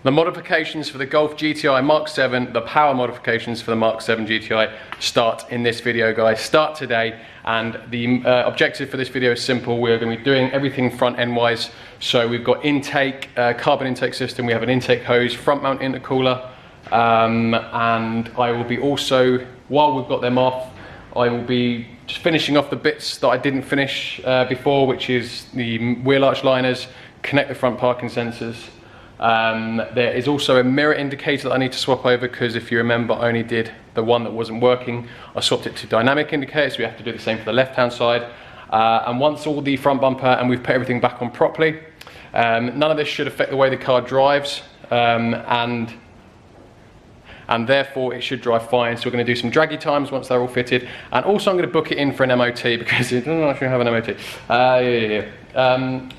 The modifications for the Golf GTI Mark 7, the power modifications for the Mark 7 GTI start in this video, guys. Start today, and the objective for this video is simple. We're going to be doing everything front end wise. So we've got intake, carbon intake system, we have an intake hose, front mount intercooler, and I will be also, while we've got them off, I will be just finishing off the bits that I didn't finish before, which is the wheel arch liners, connect the front parking sensors. There is also a mirror indicator that I need to swap over, because if you remember, I only did the one that wasn't working. I swapped it to dynamic indicators, so we have to do the same for the left hand side. And once all the front bumper and we've put everything back on properly, none of this should affect the way the car drives, and therefore it should drive fine. So we're going to do some draggy times once they're all fitted, and also I'm going to book it in for an MOT because it doesn't actually have an MOT.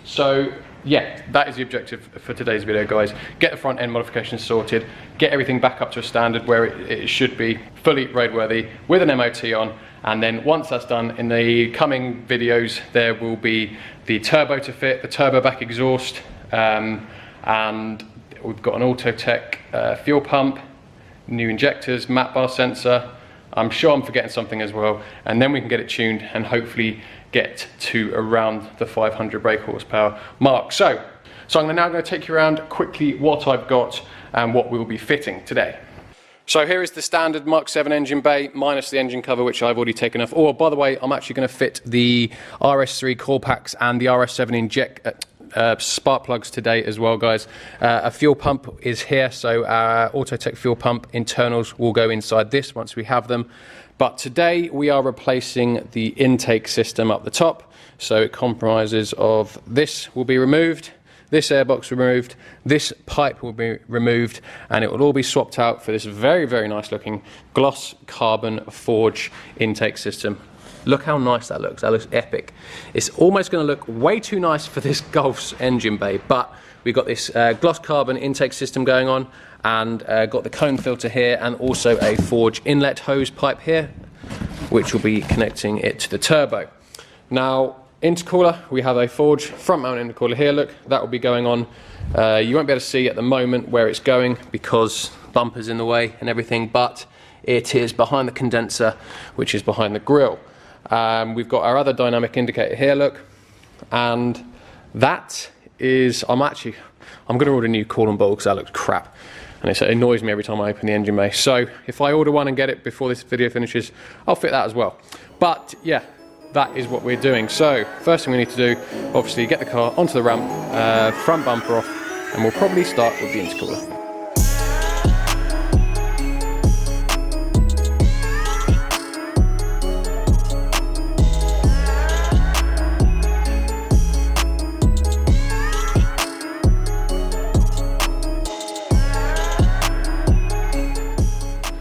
So yeah, that is the objective for today's video, guys. Get the front end modifications sorted, get everything back up to a standard where it should be fully roadworthy with an MOT on, and then once that's done, in the coming videos there will be the turbo to fit, the turbo back exhaust, and we've got an Autotech fuel pump, new injectors, matte bar sensor. I'm sure I'm forgetting something as well, and then we can get it tuned and hopefully get to around the 500 brake horsepower mark. So I'm now going to take you around quickly what I've got and what we will be fitting today. So here is the standard Mark 7 engine bay, minus the engine cover, which I've already taken off. Oh, by the way, I'm actually going to fit the RS3 core packs and the RS7 inject spark plugs today as well, guys. A fuel pump is here, so our Autotech fuel pump internals will go inside this once we have them. But today we are replacing the intake system up the top. So it comprises of this will be removed, this airbox removed, this pipe will be removed, and it will all be swapped out for this very, very nice looking gloss carbon forge intake system. Look how nice that looks epic. It's almost going to look way too nice for this Golf's engine bay, but we've got this gloss carbon intake system going on, and got the cone filter here, and also a forge inlet hose pipe here, which will be connecting it to the turbo. Now, intercooler, we have a forge front mount intercooler here. Look, that will be going on. You won't be able to see at the moment where it's going because bumper's in the way and everything, but it is behind the condenser, which is behind the grille. We've got our other dynamic indicator here, look, and that is, I'm going to order a new coolant ball because that looks crap, and it annoys me every time I open the engine bay. So if I order one and get it before this video finishes, I'll fit that as well. But yeah, that is what we're doing. So first thing we need to do, obviously, get the car onto the ramp, front bumper off, and we'll probably start with the intercooler.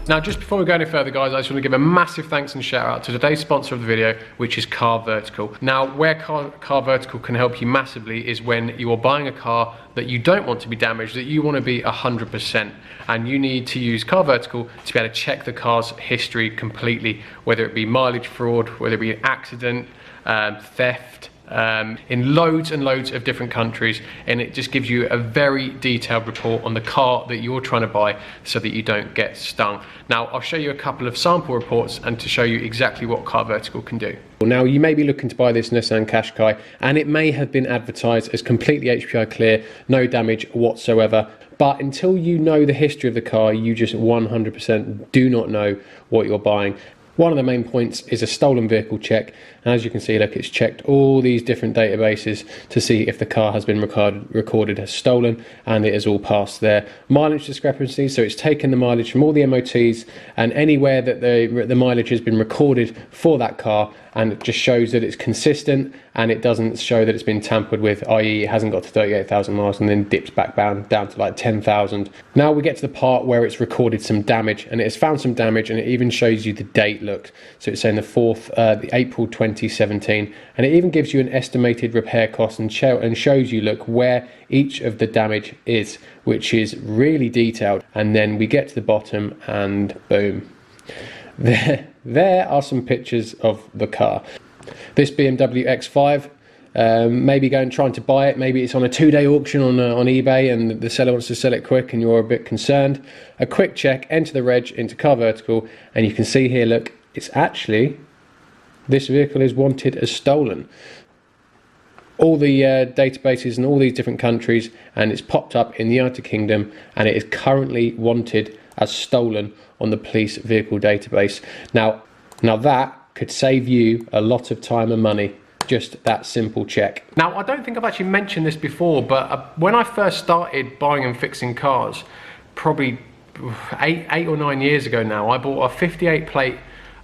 Now, just before we go any further, guys, I just want to give a massive thanks and shout out to today's sponsor of the video, which is CarVertical. Now, where CarVertical can help you massively is when you are buying a car that you don't want to be damaged, that you want to be 100%, and you need to use CarVertical to be able to check the car's history completely, whether it be mileage fraud, whether it be an accident, theft, in loads and loads of different countries, and it just gives you a very detailed report on the car that you're trying to buy so that you don't get stung. Now, I'll show you a couple of sample reports and to show you exactly what CarVertical can do. Now, you may be looking to buy this Nissan Qashqai, and it may have been advertised as completely HPI clear, no damage whatsoever, but until you know the history of the car, you just 100% do not know what you're buying. One of the main points is a stolen vehicle check, and as you can see, look, it's checked all these different databases to see if the car has been recorded as stolen, and it has all passed there. Mileage discrepancy, so it's taken the mileage from all the MOTs and anywhere that the mileage has been recorded for that car, and it just shows that it's consistent, and it doesn't show that it's been tampered with, i.e. it hasn't got to 38,000 miles and then dips back down to like 10,000. Now we get to the part where it's recorded some damage, and it has found some damage, and it even shows you the date, look. So it's saying the April 2017, and it even gives you an estimated repair cost and shows you, look, where each of the damage is, which is really detailed. And then we get to the bottom, and boom. There are some pictures of the car. This BMW X5 maybe going trying to buy it, maybe it's on a 2-day auction on eBay and the seller wants to sell it quick and you're a bit concerned, a quick check, enter the reg into CarVertical, and you can see here, look, it's actually, this vehicle is wanted as stolen. All the databases in all these different countries, and it's popped up in the United Kingdom, and it is currently wanted as stolen on the police vehicle database. Now that could save you a lot of time and money, just that simple check. Now, I don't think I've actually mentioned this before, but when I first started buying and fixing cars, probably eight or 9 years ago now, I bought a 58 plate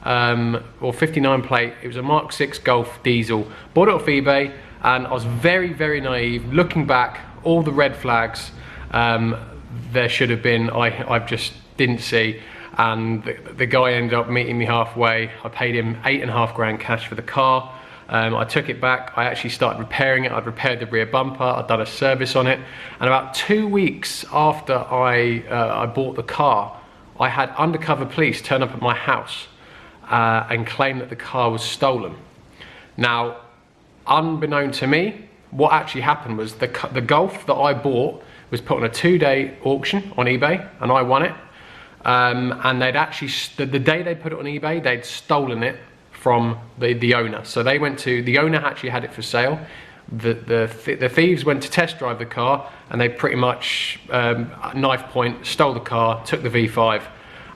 or 59 plate. It was a Mark 6 Golf diesel. Bought it off eBay, and I was very, very naive. Looking back, all the red flags there should have been, I just didn't see. And the guy ended up meeting me halfway. I paid him 8.5 grand cash for the car. I took it back. I actually started repairing it. I'd repaired the rear bumper. I'd done a service on it. And about 2 weeks after I bought the car, I had undercover police turn up at my house and claim that the car was stolen. Now, unbeknown to me, what actually happened was the Golf that I bought was put on a 2-day auction on eBay, and I won it. And they'd actually, the day they put it on eBay, they'd stolen it from the owner. So they went to, the owner actually had it for sale. The thieves went to test drive the car, and they pretty much knife point stole the car, took the V5,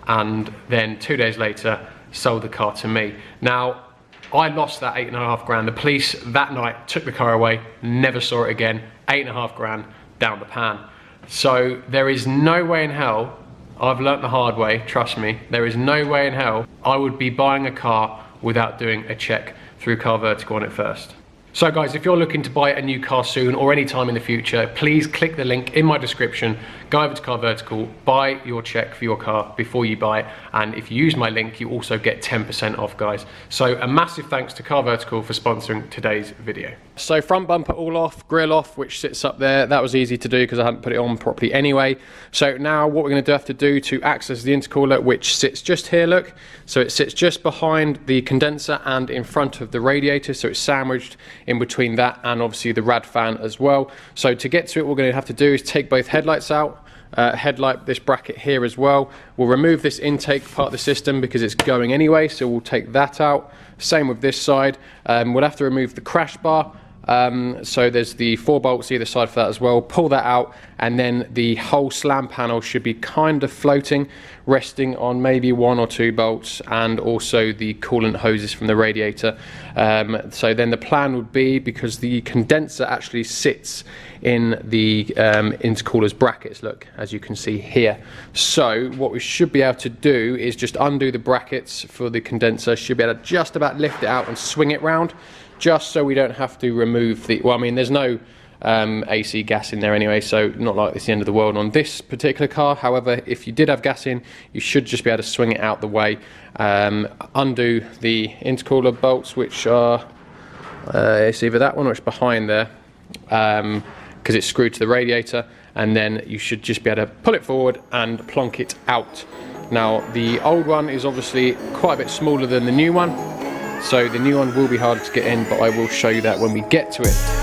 and then 2 days later sold the car to me. Now, I lost that 8.5 grand. The police that night took the car away, never saw it again. 8.5 grand down the pan. So there is no way in hell, I've learnt the hard way, trust me, there is no way in hell I would be buying a car without doing a check through CarVertical on it first. So guys, if you're looking to buy a new car soon or any time in the future, please click the link in my description, go over to CarVertical, buy your check for your car before you buy it, and if you use my link, you also get 10% off, guys. So a massive thanks to CarVertical for sponsoring today's video. So front bumper all off, grille off, which sits up there. That was easy to do because I hadn't put it on properly anyway. So now what we're going to have to do to access the intercooler, which sits just here, look. So it sits just behind the condenser and in front of the radiator, so it's sandwiched in between that and obviously the rad fan as well. So to get to it, what we're going to have to do is take both headlights out, this bracket here as well. We'll remove this intake part of the system because it's going anyway, so we'll take that out. Same with this side. We'll have to remove the crash bar. So there's the 4 bolts either side for that as well. Pull that out, and then the whole slam panel should be kind of floating, resting on maybe 1 or 2 bolts, and also the coolant hoses from the radiator. So then the plan would be, because the condenser actually sits in the intercooler's brackets, look, as you can see here. So what we should be able to do is just undo the brackets for the condenser. Should be able to just about lift it out and swing it round, just so we don't have to remove the, well, I mean, there's no AC gas in there anyway, so not like it's the end of the world on this particular car. However, if you did have gas in, you should just be able to swing it out the way. Undo the intercooler bolts, which are, it's either that one or it's behind there, because it's screwed to the radiator, and then you should just be able to pull it forward and plonk it out. Now, the old one is obviously quite a bit smaller than the new one, so the new one will be harder to get in, but I will show you that when we get to it.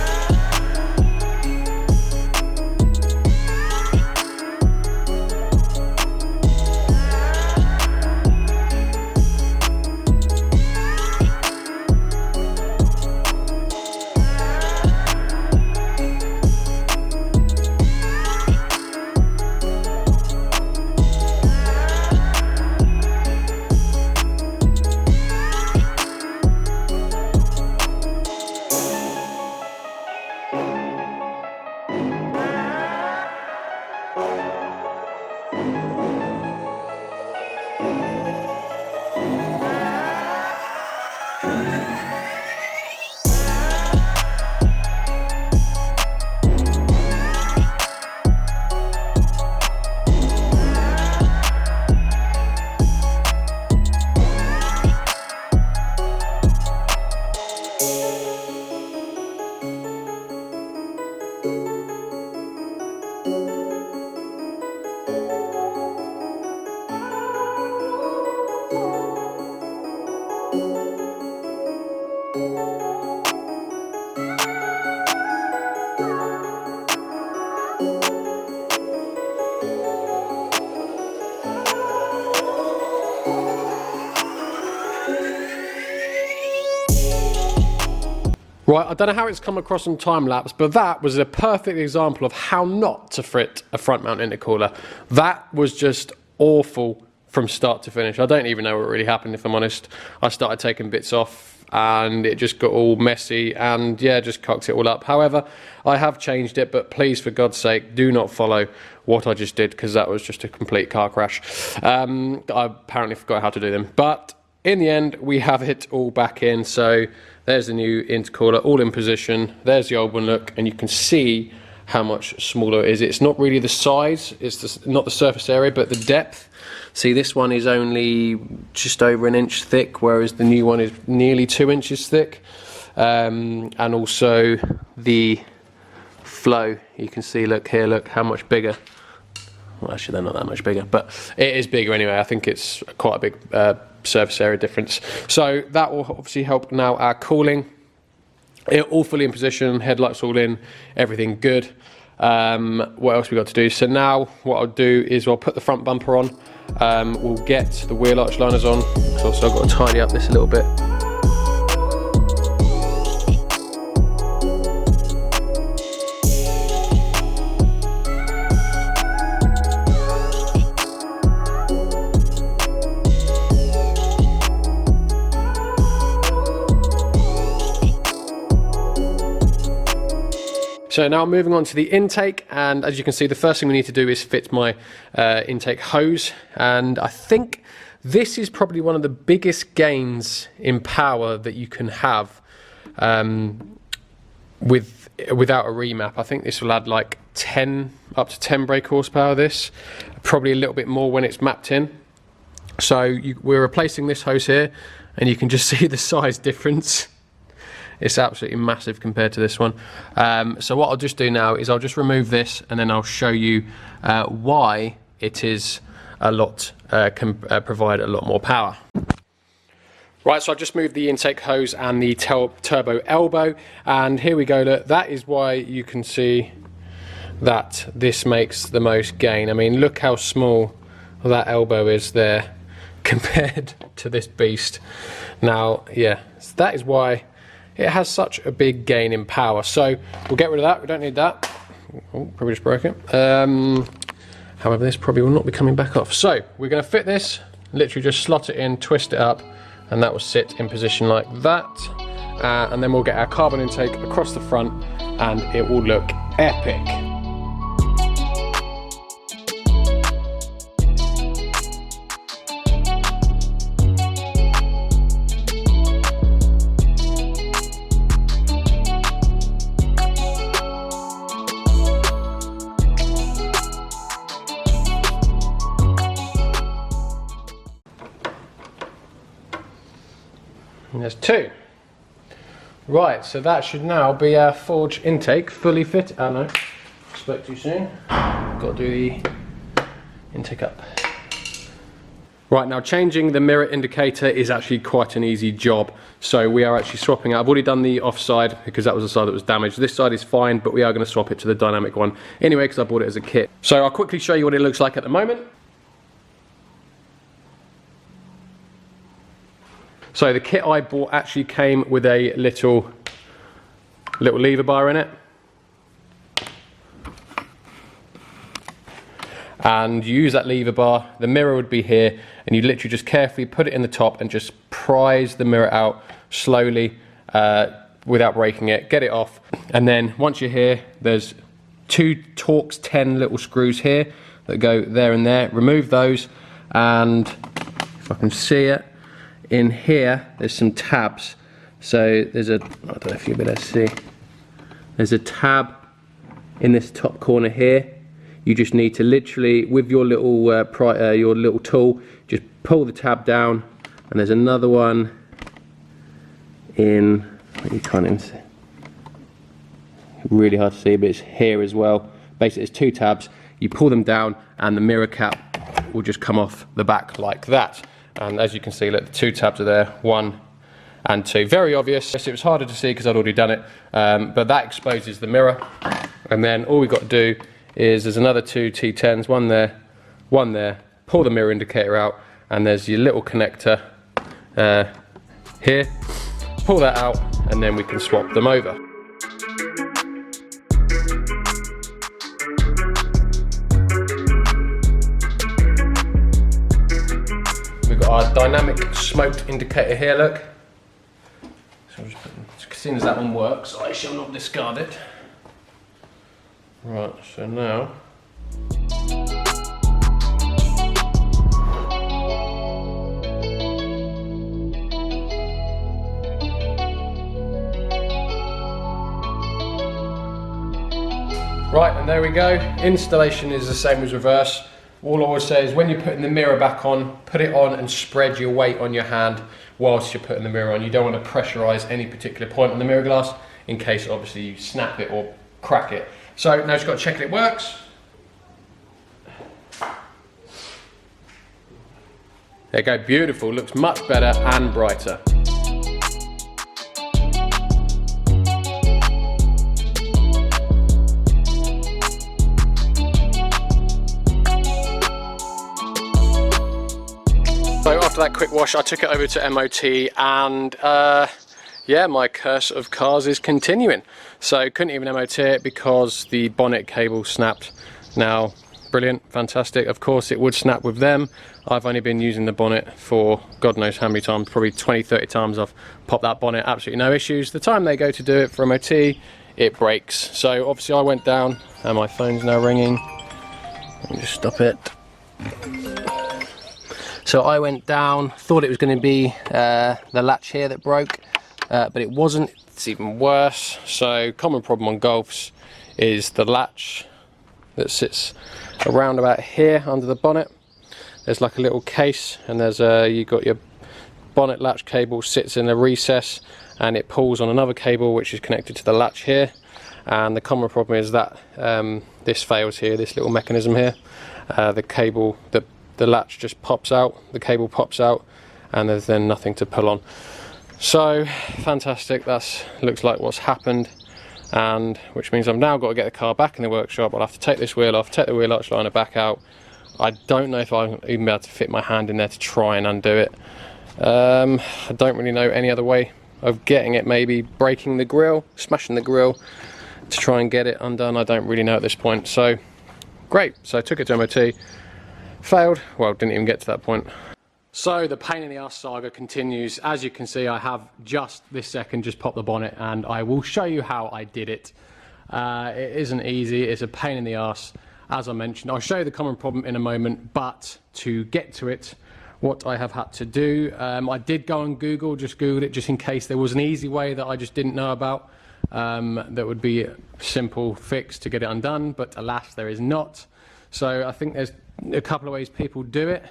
Right, I don't know how it's come across on time lapse, but that was a perfect example of how not to fit a front mount intercooler. That was just awful from start to finish. I don't even know what really happened, if I'm honest. I started taking bits off and it just got all messy and yeah, just cocked it all up. However, I have changed it, but please, for God's sake, do not follow what I just did, because that was just a complete car crash. I apparently forgot how to do them, but in the end, we have it all back in. So there's the new intercooler all in position. There's the old one, look, and you can see how much smaller it is. It's not really the size, it's not the surface area, but the depth. See, this one is only just over an inch thick, whereas the new one is nearly 2 inches thick. And also the flow, you can see, look here, look how much bigger. Well, actually, they're not that much bigger, but it is bigger anyway. I think it's quite a big surface area difference. So that will obviously help now our cooling. It all fully in position, headlights all in, everything good. What else we got to do? So now what I'll do is I'll put the front bumper on. We'll get the wheel arch liners on. So also I've got to tidy up this a little bit. So now moving on to the intake, and as you can see, the first thing we need to do is fit my intake hose, and I think this is probably one of the biggest gains in power that you can have without a remap. I think this will add like up to 10 brake horsepower, this, probably a little bit more when it's mapped in. So we're replacing this hose here, and you can just see the size difference. It's absolutely massive compared to this one. So what I'll just do now is I'll just remove this, and then I'll show you why it is a lot, can provide a lot more power. Right, so I've just moved the intake hose and the turbo elbow, and here we go. Look, that is why you can see that this makes the most gain. I mean, look how small that elbow is there compared to this beast. Now, yeah, that is why it has such a big gain in power. So we'll get rid of that, we don't need that. Oh, probably just broke it. However, this probably will not be coming back off. So we're gonna fit this, literally just slot it in, twist it up, and that will sit in position like that. And then we'll get our carbon intake across the front, and it will look epic. And there's two. Right, so that should now be our forge intake fully fit. Oh no, spoke too soon. Got to do the intake up. Right, now changing the mirror indicator is actually quite an easy job. So we are actually swapping out. I've already done the offside because that was the side that was damaged. This side is fine, but we are going to swap it to the dynamic one anyway because I bought it as a kit. So I'll quickly show you what it looks like at the moment. So the kit I bought actually came with a little lever bar in it. And you use that lever bar, the mirror would be here, and you literally just carefully put it in the top and just prise the mirror out slowly without breaking it, get it off. And then once you're here, there's two Torx 10 little screws here that go there and there. Remove those, and if I can see it, in here there's some tabs. So there's I don't know if you'll be able to see, there's a tab in this top corner here. You just need to literally, with your little tool, just pull the tab down, and there's another one in, you can't even see, really hard to see, but it's here as well. Basically, there's two tabs, you pull them down, and the mirror cap will just come off the back like that. And as you can see, look, the two tabs are there, 1 and 2. Very obvious. It was harder to see because I'd already done it, but that exposes the mirror. And then all we've got to do is there's another two T10s, one there, pull the mirror indicator out, and there's your little connector here. pull that out, and then we can swap them over. We've got our dynamic smoke indicator here, look. So I'm just putting, as soon as that one works, I shall not discard it. Right, so now right, and there we go. Installation is the same as reverse. All I would say is when you're putting the mirror back on, put it on and spread your weight on your hand whilst you're putting the mirror on. You don't want to pressurize any particular point on the mirror glass in case obviously you snap it or crack it. So now just got to check that it works. There you go, beautiful, looks much better and brighter. So after that quick wash, I took it over to MOT, and yeah, my curse of cars is continuing. So couldn't even MOT it because the bonnet cable snapped. Now, brilliant, fantastic. Of course it would snap with them. I've only been using the bonnet for God knows how many times, probably 20, 30 times I've popped that bonnet, absolutely no issues. The time they go to do it for MOT, it breaks. So obviously I went down, and my phone's now ringing. Let me just stop it. So I went down, thought it was going to be the latch here that broke, but it wasn't. It's even worse. So common problem on Golfs is the latch that sits around about here under the bonnet. There's like a little case, and there's you got your bonnet latch cable sits in a recess, and it pulls on another cable which is connected to the latch here. And the common problem is that this fails here, this little mechanism here. The cable, the latch just pops out, the cable pops out, and there's then nothing to pull on. So fantastic, that looks like what's happened, and which means I've now got to get the car back in the workshop. I'll have to take this wheel off, take the wheel arch liner back out. I don't know if I'll even be able to fit my hand in there to try and undo it. I don't really know any other way of getting it, maybe breaking the grille, smashing the grille to try and get it undone. I don't really know at this point. So great, so I took it to MOT. Failed, well, didn't even get to that point. So the pain in the ass saga continues. As you can see, I have just this second just popped the bonnet, and I will show you how I did it. It isn't easy, it's a pain in the ass, as I mentioned. I'll show you the common problem in a moment, but to get to it, what I have had to do, I did go on Google, just Googled it just in case there was an easy way that I just didn't know about, that would be a simple fix to get it undone, but alas, there is not. So I think there's a couple of ways people do it.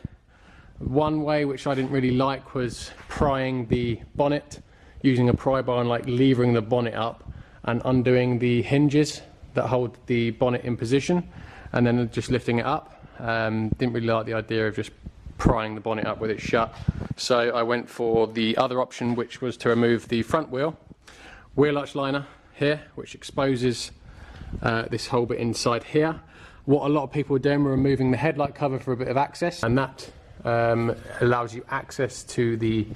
One way which I didn't really like was prying the bonnet, using a pry bar and like levering the bonnet up and undoing the hinges that hold the bonnet in position, and then just lifting it up. Didn't really like the idea of just prying the bonnet up with it shut. So I went for the other option, which was to remove the front wheel arch liner here, which exposes this whole bit inside here. What a lot of people are doing, we're removing the headlight cover for a bit of access, and that allows you access to the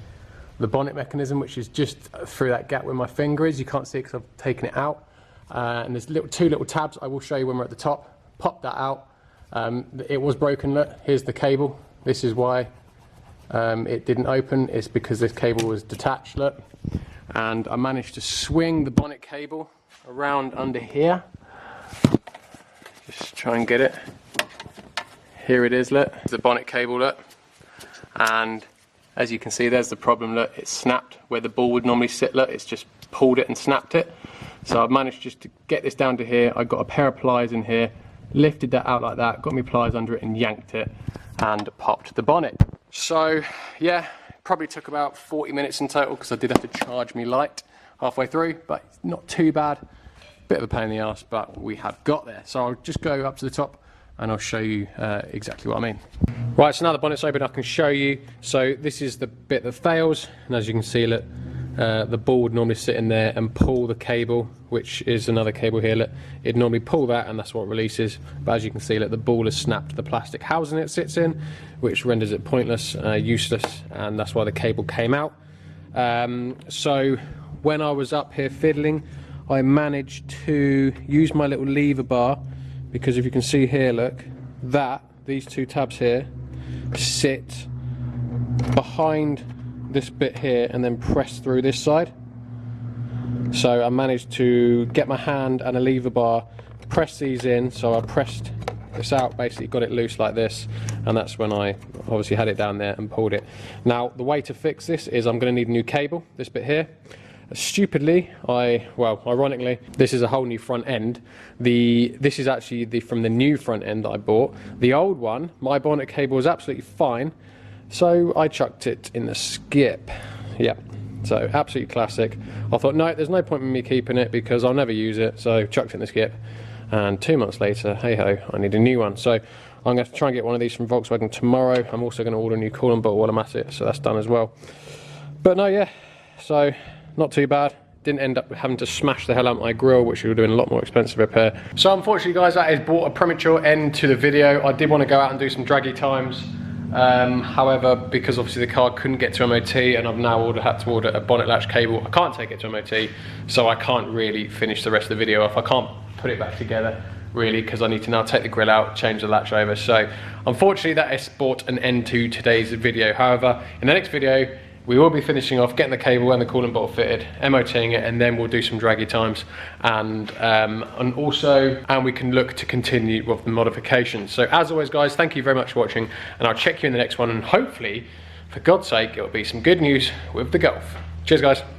bonnet mechanism, which is just through that gap where my finger is. You can't see it because I've taken it out. And there's two little tabs. I will show you when we're at the top. Pop that out. It was broken, look, here's the cable. This is why it didn't open. It's because this cable was detached, look. And I managed to swing the bonnet cable around under here. Just try and get it. Here it is, look. The bonnet cable, look. And as you can see, there's the problem, look. It's snapped where the ball would normally sit, look. It's just pulled it and snapped it. So I've managed just to get this down to here. I got a pair of pliers in here, lifted that out like that, got my pliers under it and yanked it and popped the bonnet. So yeah, probably took about 40 minutes in total because I did have to charge me light halfway through, but not too bad. Bit of a pain in the ass, but we have got there. So I'll just go up to the top and I'll show you exactly what I mean. Right, so now the bonnet's open, I can show you. So this is the bit that fails, and as you can see, look, the ball would normally sit in there and pull the cable, which is another cable here, look. It'd normally pull that and that's what releases, but as you can see, look, the ball has snapped the plastic housing it sits in, which renders it pointless, useless, and that's why the cable came out. So when I was up here fiddling, I managed to use my little lever bar, because if you can see here, look, these two tabs here sit behind this bit here and then press through this side. So I managed to get my hand and a lever bar, press these in, so I pressed this out, basically got it loose like this, and that's when I obviously had it down there and pulled it. Now the way to fix this is I'm going to need a new cable, this bit here. Stupidly, ironically, this is a whole new front end. This is actually from the new front end that I bought. The old one, my bonnet cable was absolutely fine, so I chucked it in the skip. Yep, so absolutely classic. I thought, no, there's no point in me keeping it because I'll never use it, so chucked it in the skip. And 2 months later, hey ho, I need a new one. So I'm going to try and get one of these from Volkswagen tomorrow. I'm also going to order a new coolant bottle while I'm at it, so that's done as well. But no, yeah, so not too bad. Didn't end up having to smash the hell out of my grill, which would have been a lot more expensive repair. So unfortunately, guys, that has brought a premature end to the video. I did want to go out and do some draggy times. However, because obviously the car couldn't get to MOT, and I've now had to order a bonnet latch cable, I can't take it to MOT, so I can't really finish the rest of the video off. I can't put it back together really, because I need to now take the grill out, change the latch over. So unfortunately that has brought an end to today's video. However, in the next video we will be finishing off getting the cable and the coolant bottle fitted, MOTing it, and then we'll do some draggy times, and we can look to continue with the modifications. So as always, guys, thank you very much for watching, and I'll check you in the next one, and hopefully, for God's sake, it'll be some good news with the Golf. Cheers, guys.